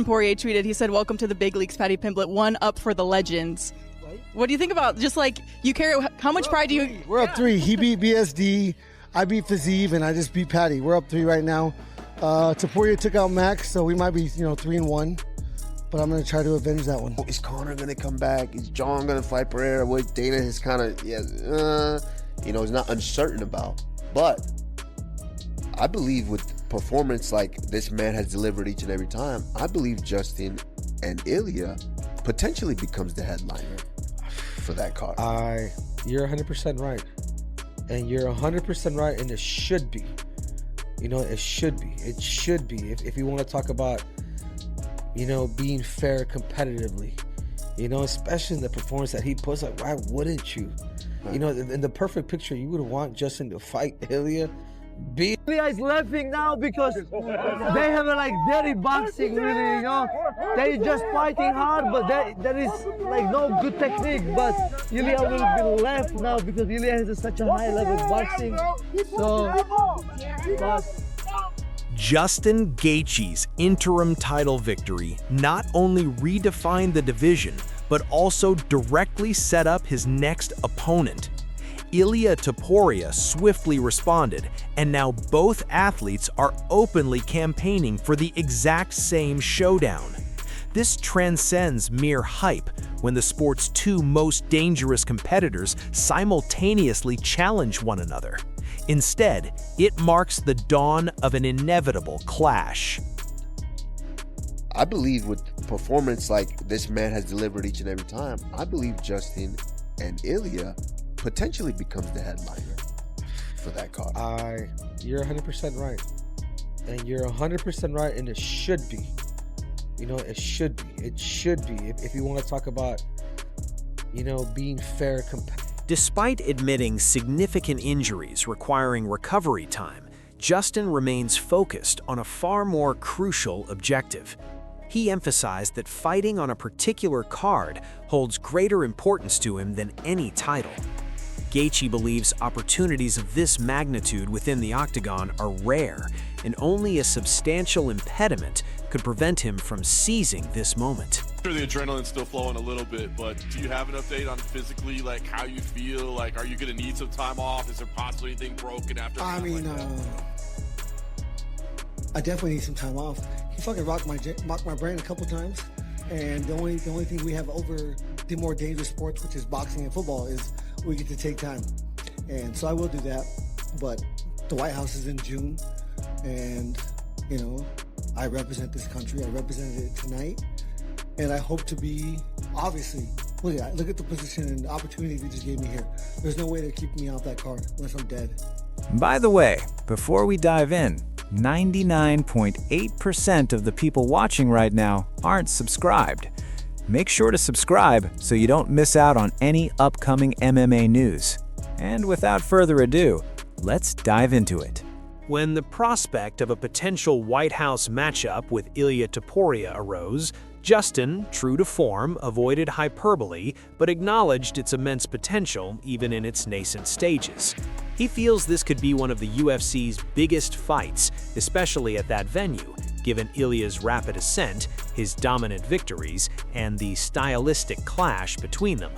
Poirier tweeted, he said, "Welcome to the big leagues, Paddy Pimblett. One up for the legends." Right. What do you think about just like you carry? How much pride do you? We're up 3. He beat BSD, I beat Fazeev, and I just beat Paddy. We're up 3 right now. Topuria took out Max, so we might be 3-1. But I'm gonna try to avenge that one. Is Conor gonna come back? Is John gonna fight Pereira? What Dana is kind of is not uncertain about. But I believe with performance like this man has delivered each and every time, I believe Justin and Ilia potentially becomes the headliner for that card. You're 100% right. And you're 100% right, and it should be. It should be. It should be. If you want to talk about, being fair competitively, especially in the performance that he puts up, why wouldn't you? In the perfect picture, you would want Justin to fight Ilia. Ilia is laughing now because they have dirty boxing, really, They just fighting hard, but there is no good technique. But Ilia will be left now because Ilia has such a high level boxing. Justin Gaethje's interim title victory not only redefined the division, but also directly set up his next opponent. Ilia Topuria swiftly responded, and now both athletes are openly campaigning for the exact same showdown. This transcends mere hype when the sport's 2 most dangerous competitors simultaneously challenge one another. Instead, it marks the dawn of an inevitable clash. I believe with performance like this man has delivered each and every time, I believe Justin and Ilia potentially becomes the headliner for that card. You're 100% right. And you're 100% right, and it should be. It should be. It should be. If you want to talk about, being fair competitive. Despite admitting significant injuries requiring recovery time, Justin remains focused on a far more crucial objective. He emphasized that fighting on a particular card holds greater importance to him than any title. Gaethje believes opportunities of this magnitude within the octagon are rare, and only a substantial impediment could prevent him from seizing this moment. I'm sure the adrenaline's still flowing a little bit, but do you have an update on physically, how you feel? Are you gonna need some time off? Is there possibly anything broken after? I definitely need some time off. He fucking rocked my brain a couple times, and the only thing we have over the more dangerous sports, which is boxing and football, is we get to take time. And so I will do that, but the White House is in June, and I represent this country. I represented it tonight, and I hope to be, obviously, look at the position and the opportunity they just gave me here. There's no way they're keeping me off that card unless I'm dead. By the way, before we dive in, 99.8% of the people watching right now aren't subscribed. Make sure to subscribe so you don't miss out on any upcoming MMA news. And without further ado, let's dive into it. When the prospect of a potential White House matchup with Ilia Topuria arose, Justin, true to form, avoided hyperbole but acknowledged its immense potential even in its nascent stages. He feels this could be one of the UFC's biggest fights, especially at that venue, given Ilia's rapid ascent, his dominant victories, and the stylistic clash between them.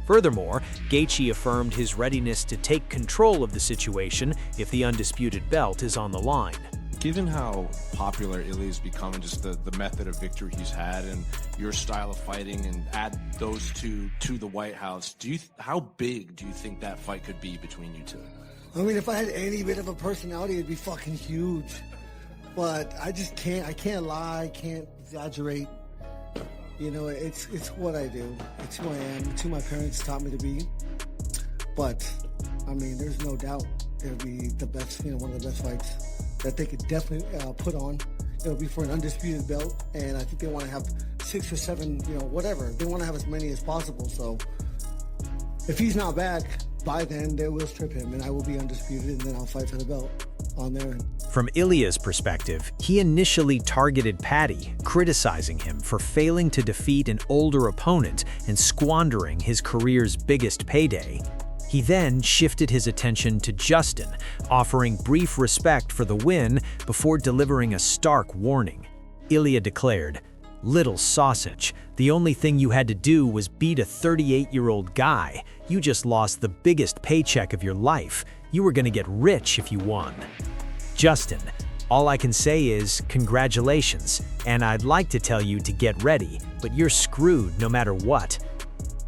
Furthermore, Gaethje affirmed his readiness to take control of the situation if the undisputed belt is on the line. Given how popular Ilia's become and just the method of victory he's had and your style of fighting, and add those two to the White House, how big do you think that fight could be between you two? If I had any bit of a personality, it'd be fucking huge. But I just can't. I can't lie. I can't exaggerate. It's what I do. It's who I am. It's who my parents taught me to be. But there's no doubt it'll be the best. One of the best fights that they could definitely put on. It'll be for an undisputed belt, and I think they want to have 6 or 7. Whatever. They want to have as many as possible. So if he's not back by then, they will strip him, and I will be undisputed, and then I'll fight for the belt on there. From Ilia's perspective, he initially targeted Paddy, criticizing him for failing to defeat an older opponent and squandering his career's biggest payday. He then shifted his attention to Justin, offering brief respect for the win before delivering a stark warning. Ilia declared, Little sausage. The only thing you had to do was beat a 38-year-old guy. You just lost the biggest paycheck of your life. You were gonna get rich if you won. Justin, all I can say is congratulations, and I'd like to tell you to get ready, but you're screwed no matter what.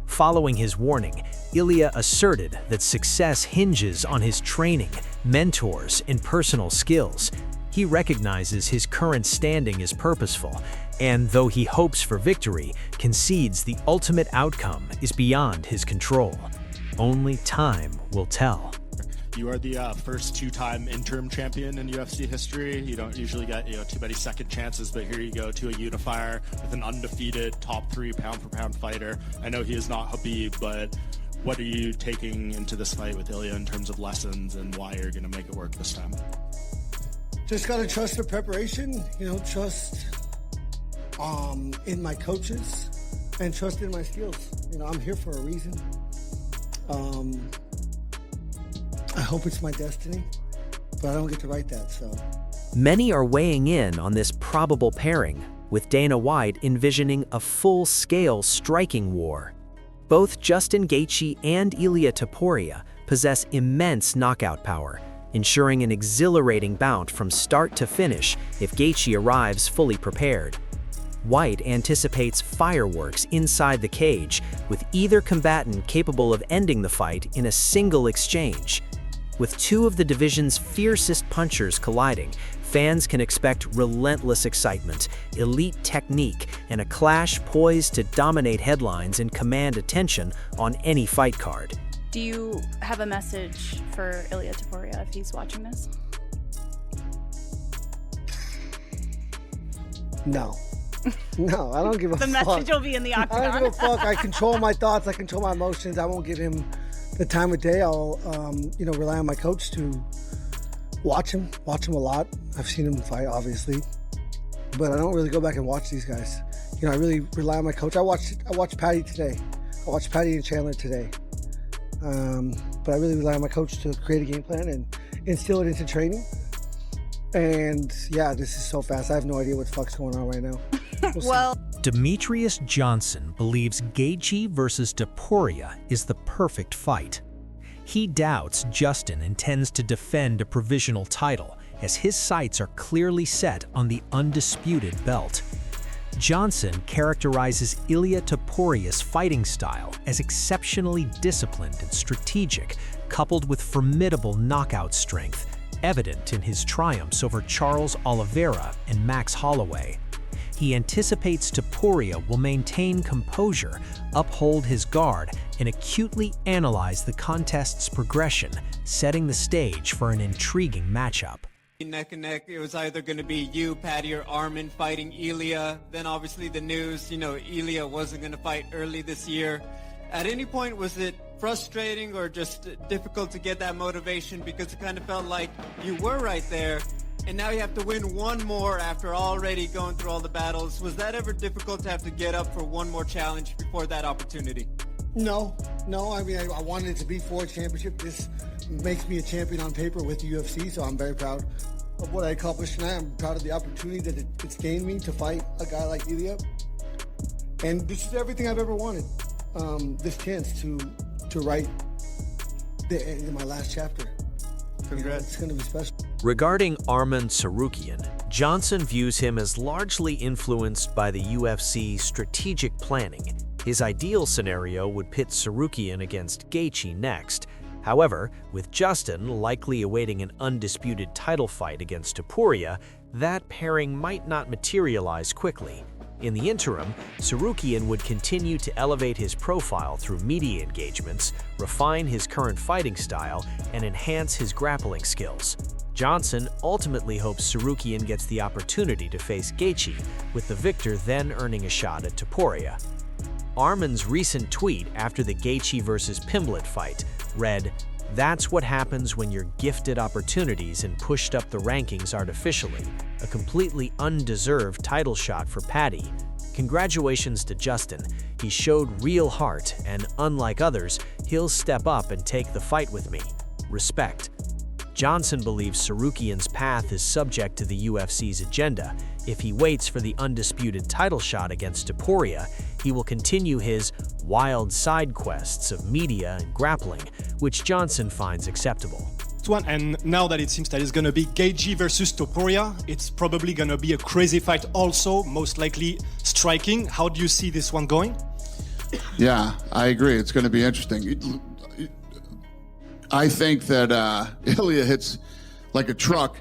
Following his warning, Ilia asserted that success hinges on his training, mentors, and personal skills. He recognizes his current standing is purposeful, and though he hopes for victory, concedes the ultimate outcome is beyond his control. Only time will tell. You are the first two-time interim champion in UFC history. You don't usually get too many second chances, but here you go to a unifier with an undefeated top 3 pound-for-pound fighter. I know he is not Khabib, but what are you taking into this fight with Ilia in terms of lessons and why you're going to make it work this time? Just gotta trust the preparation, trust in my coaches and trust in my skills. I'm here for a reason. I hope it's my destiny, but I don't get to write that, so. Many are weighing in on this probable pairing, with Dana White envisioning a full-scale striking war. Both Justin Gaethje and Ilia Topuria possess immense knockout power, ensuring an exhilarating bout from start to finish if Gaethje arrives fully prepared. White anticipates fireworks inside the cage, with either combatant capable of ending the fight in a single exchange. With two of the division's fiercest punchers colliding, fans can expect relentless excitement, elite technique, and a clash poised to dominate headlines and command attention on any fight card. Do you have a message for Ilia Topuria if he's watching this? No. No, I don't give a fuck. The message will be in the octagon. I don't give a fuck. I control my thoughts. I control my emotions. I won't give him the time of day. I'll, rely on my coach to watch him a lot. I've seen him fight, obviously, but I don't really go back and watch these guys. I really rely on my coach. I watched Paddy today. I watched Paddy and Chandler today. But I really rely on my coach to create a game plan and instill it into training. And yeah, this is so fast. I have no idea what the fuck's going on right now. Well, Demetrius Johnson believes Gaethje versus Topuria is the perfect fight. He doubts Justin intends to defend a provisional title, as his sights are clearly set on the undisputed belt. Johnson characterizes Ilia Topuria's fighting style as exceptionally disciplined and strategic, coupled with formidable knockout strength, evident in his triumphs over Charles Oliveira and Max Holloway. He anticipates Topuria will maintain composure, uphold his guard, and acutely analyze the contest's progression, setting the stage for an intriguing matchup. Neck and neck, it was either going to be you, Paddy, or Arman fighting Ilia. Then obviously the news, Ilia wasn't going to fight early this year. At any point, was it frustrating or just difficult to get that motivation, because it kind of felt like you were right there and now you have to win one more after already going through all the battles? Was that ever difficult to have to get up for one more challenge before that opportunity? No. I mean, I wanted it to be for a championship. This makes me a champion on paper with the UFC, so I'm very proud of what I accomplished tonight. I'm proud of the opportunity that it's gained me to fight a guy like Ilia. And this is everything I've ever wanted. This chance to write my last chapter. Congrats. It's going to be special. Regarding Arman Tsarukyan, Johnson views him as largely influenced by the UFC's strategic planning. His ideal scenario would pit Tsarukyan against Gaethje next. However, with Justin likely awaiting an undisputed title fight against Topuria, that pairing might not materialize quickly. In the interim, Tsarukyan would continue to elevate his profile through media engagements, refine his current fighting style, and enhance his grappling skills. Johnson ultimately hopes Tsarukyan gets the opportunity to face Gaethje, with the victor then earning a shot at Topuria. Arman's recent tweet after the Gaethje vs. Pimblett fight read, "That's what happens when you're gifted opportunities and pushed up the rankings artificially. A completely undeserved title shot for Paddy. Congratulations to Justin. He showed real heart, and unlike others, he'll step up and take the fight with me. Respect." Johnson believes Tsarukyan's path is subject to the UFC's agenda. If he waits for the undisputed title shot against Topuria, he will continue his wild side quests of media and grappling, which Johnson finds acceptable. And now that it seems that it's going to be Gaethje versus Topuria, it's probably going to be a crazy fight also, most likely striking. How do you see this one going? Yeah, I agree. It's going to be interesting. I think that Ilia hits like a truck,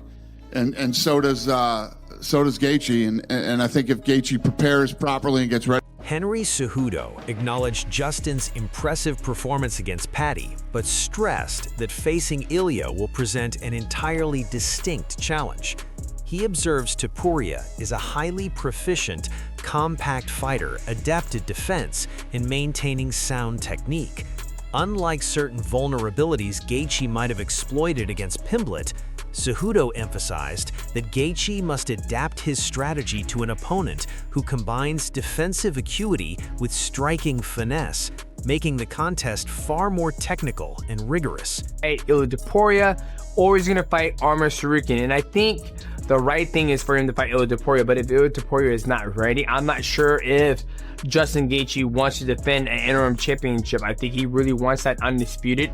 and so does Gaethje. And I think if Gaethje prepares properly and gets ready. Henry Cejudo acknowledged Justin's impressive performance against PADDY, but stressed that facing Ilia will present an entirely distinct challenge. He observes Topuria is a highly proficient, compact fighter adapted defense in maintaining sound technique. Unlike certain vulnerabilities Gaethje might have exploited against Pimblett, Cejudo emphasized that Gaethje must adapt his strategy to an opponent who combines defensive acuity with striking finesse, making the contest far more technical and rigorous. Ilia Topuria, or he's going to fight Arman Tsarukyan, and I think the right thing is for him to fight Ilia Topuria, but if Ilia Topuria is not ready, I'm not sure if Justin Gaethje wants to defend an interim championship. I think he really wants that undisputed,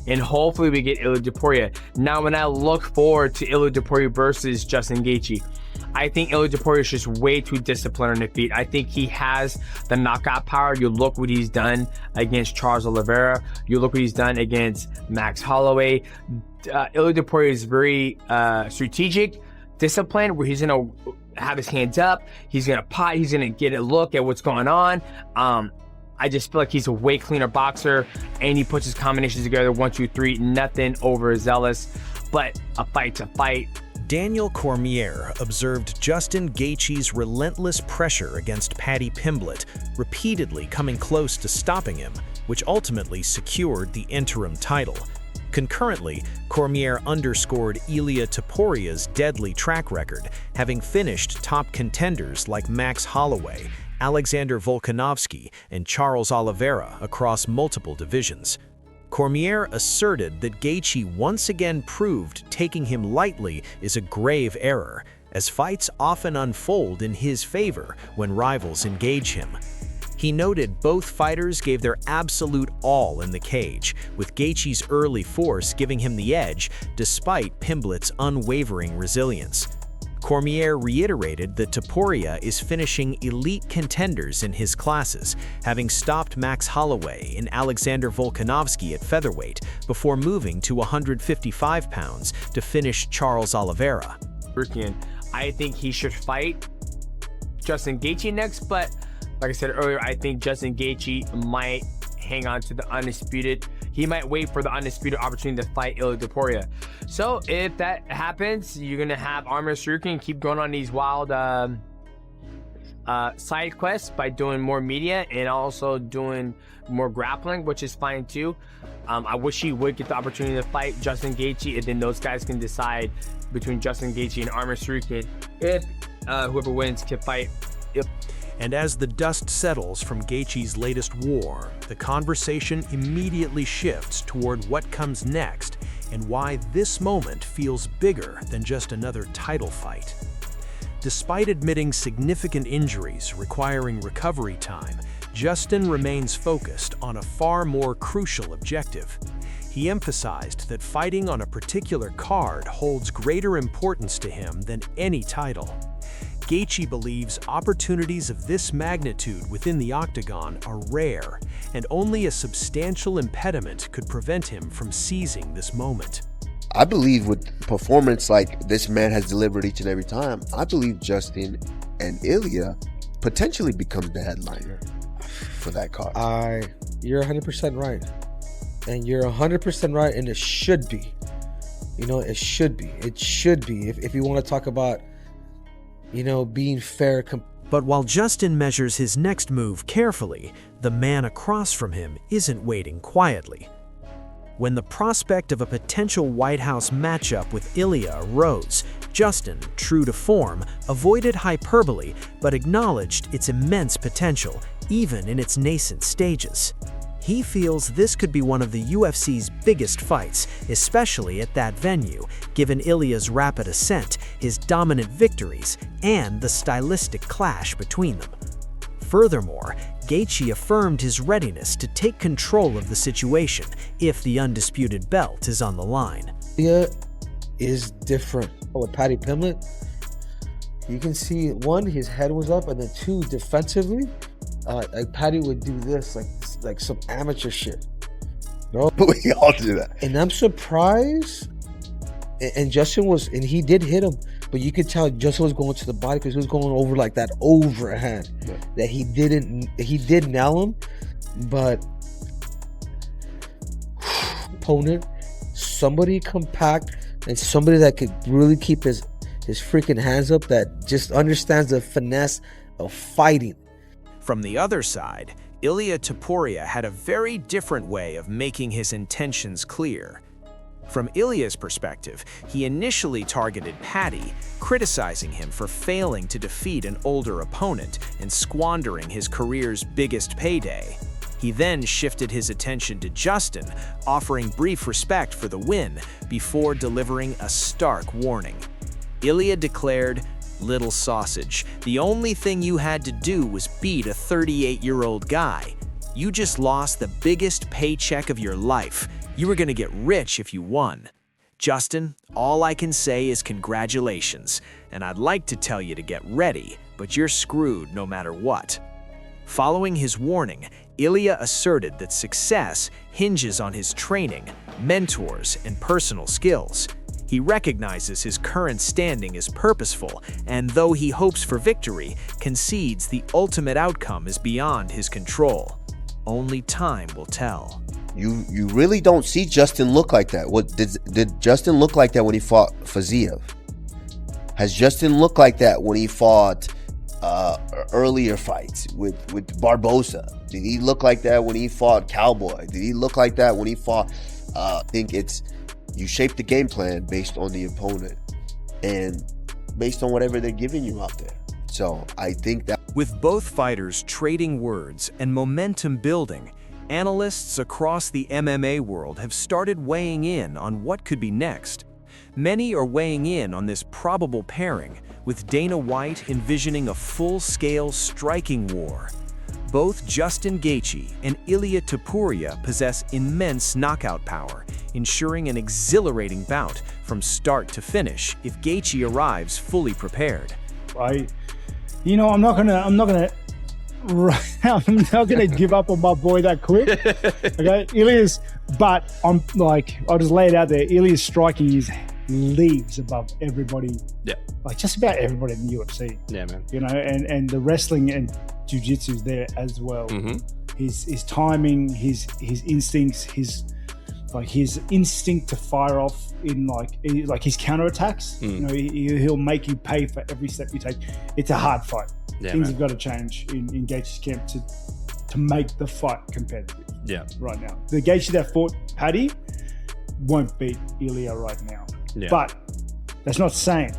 and hopefully we get Ilia Topuria. Now, when I look forward to Ilia Topuria versus Justin Gaethje, I think Ilia Topuria is just way too disciplined on the feet. I think he has the knockout power. You look what he's done against Charles Oliveira. You look what he's done against Max Holloway. Ilia Topuria is very strategic, disciplined, where he's gonna have his hands up, he's gonna pot, he's gonna get a look at what's going on. I just feel like he's a way cleaner boxer, and he puts his combinations together 1, 2, 3, nothing overzealous, but a fight's a fight. Daniel Cormier observed Justin Gaethje's relentless pressure against Paddy Pimblett, repeatedly coming close to stopping him, which ultimately secured the interim title. Concurrently, Cormier underscored Ilia Topuria's deadly track record, having finished top contenders like Max Holloway, Alexander Volkanovski, and Charles Oliveira across multiple divisions. Cormier asserted that Gaethje once again proved taking him lightly is a grave error, as fights often unfold in his favor when rivals engage him. He noted both fighters gave their absolute all in the cage, with Gaethje's early force giving him the edge despite Pimblett's unwavering resilience. Cormier reiterated that Topuria is finishing elite contenders in his classes, having stopped Max Holloway and Alexander Volkanovski at featherweight before moving to 155 pounds to finish Charles Oliveira. I think he should fight Justin Gaethje next, but like I said earlier, I think Justin Gaethje might hang on to the undisputed. He might wait for the undisputed opportunity to fight Ilia Topuria. So if that happens, you're gonna have Arman Tsarukyan keep going on these wild side quests by doing more media and also doing more grappling, which is fine too. I wish he would get the opportunity to fight Justin Gaethje, and then those guys can decide between Justin Gaethje and Arman Tsarukyan if whoever wins can fight. And as the dust settles from Gaethje's latest war, the conversation immediately shifts toward what comes next and why this moment feels bigger than just another title fight. Despite admitting significant injuries requiring recovery time, Justin remains focused on a far more crucial objective. He emphasized that fighting on a particular card holds greater importance to him than any title. Gaethje believes opportunities of this magnitude within the octagon are rare, and only a substantial impediment could prevent him from seizing this moment. I believe with performance like this man has delivered each and every time, I believe Justin and Ilia potentially becomes the headliner for that card. You're 100% right. And you're 100% right, and it should be. You know, it should be. It should be. If you want to talk about, you know, being fair. But while Justin measures his next move carefully, the man across from him isn't waiting quietly. When the prospect of a potential White House matchup with Ilia arose, Justin, true to form, avoided hyperbole but acknowledged its immense potential, even in its nascent stages. He feels this could be one of the UFC's biggest fights, especially at that venue, given Ilia's rapid ascent, his dominant victories, and the stylistic clash between them. Furthermore, Gaethje affirmed his readiness to take control of the situation if the undisputed belt is on the line. Ilia is different. With Paddy Pimblett, you can see, one, his head was up, and then two, defensively, like Paddy would do this, like some amateur shit. No, we all do that. And I'm surprised. And Justin was, and he did hit him, but you could tell Justin was going to the body because he was going over like that overhand. Yeah. That he did nail him, but opponent, somebody compact and somebody that could really keep his freaking hands up, that just understands the finesse of fighting. From the other side, Ilia Topuria had a very different way of making his intentions clear. From Ilia's perspective, he initially targeted Paddy, criticizing him for failing to defeat an older opponent and squandering his career's biggest payday. He then shifted his attention to Justin, offering brief respect for the win before delivering a stark warning. Ilia declared, "Little sausage, the only thing you had to do was beat a 38-year-old guy. You just lost the biggest paycheck of your life. You were gonna get rich if you won. Justin, all I can say is congratulations, and I'd like to tell you to get ready, but you're screwed no matter what." Following his warning, Ilia asserted that success hinges on his training, mentors, and personal skills. He recognizes his current standing is purposeful, and though he hopes for victory, concedes the ultimate outcome is beyond his control. Only time will tell. You really don't see Justin look like that. What did Justin look like that when he fought Faziev? Has Justin looked like that when he fought earlier fights with Barbosa? Did he look like that when he fought Cowboy? Did he look like that when he fought? I think it's, you shape the game plan based on the opponent and based on whatever they're giving you out there. So I think that with both fighters trading words and momentum building, analysts across the MMA world have started weighing in on what could be next. Many are weighing in on this probable pairing, with Dana White envisioning a full-scale striking war. Both Justin Gaethje and Ilia Topuria possess immense knockout power, ensuring an exhilarating bout from start to finish if Gaethje arrives fully prepared. I'm not gonna give up on my boy that quick. Okay, Ilia's, but I'll just lay it out there. Ilia's striking is leagues above everybody. Yeah, like just about everybody in the UFC. Yeah, man. And the wrestling and jiu-jitsu is there as well. Mm-hmm. His timing, his instincts, his instinct to fire off in his counterattacks. He'll make you pay for every step you take. It's a hard fight. Yeah, Things have got to change in Gaethje's camp to make the fight competitive. Yeah, right now the Gaethje that fought Paddy won't beat Ilia right now. Yeah. But that's not saying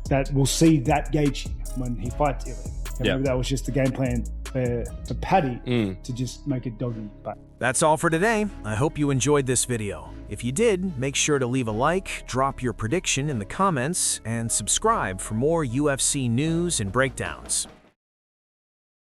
that we'll see that Gaethje when he fights Ilia. Maybe that was just the game plan for Paddy to just make it doggy. But that's all for today. I hope you enjoyed this video. If you did, make sure to leave a like, drop your prediction in the comments, and subscribe for more UFC news and breakdowns.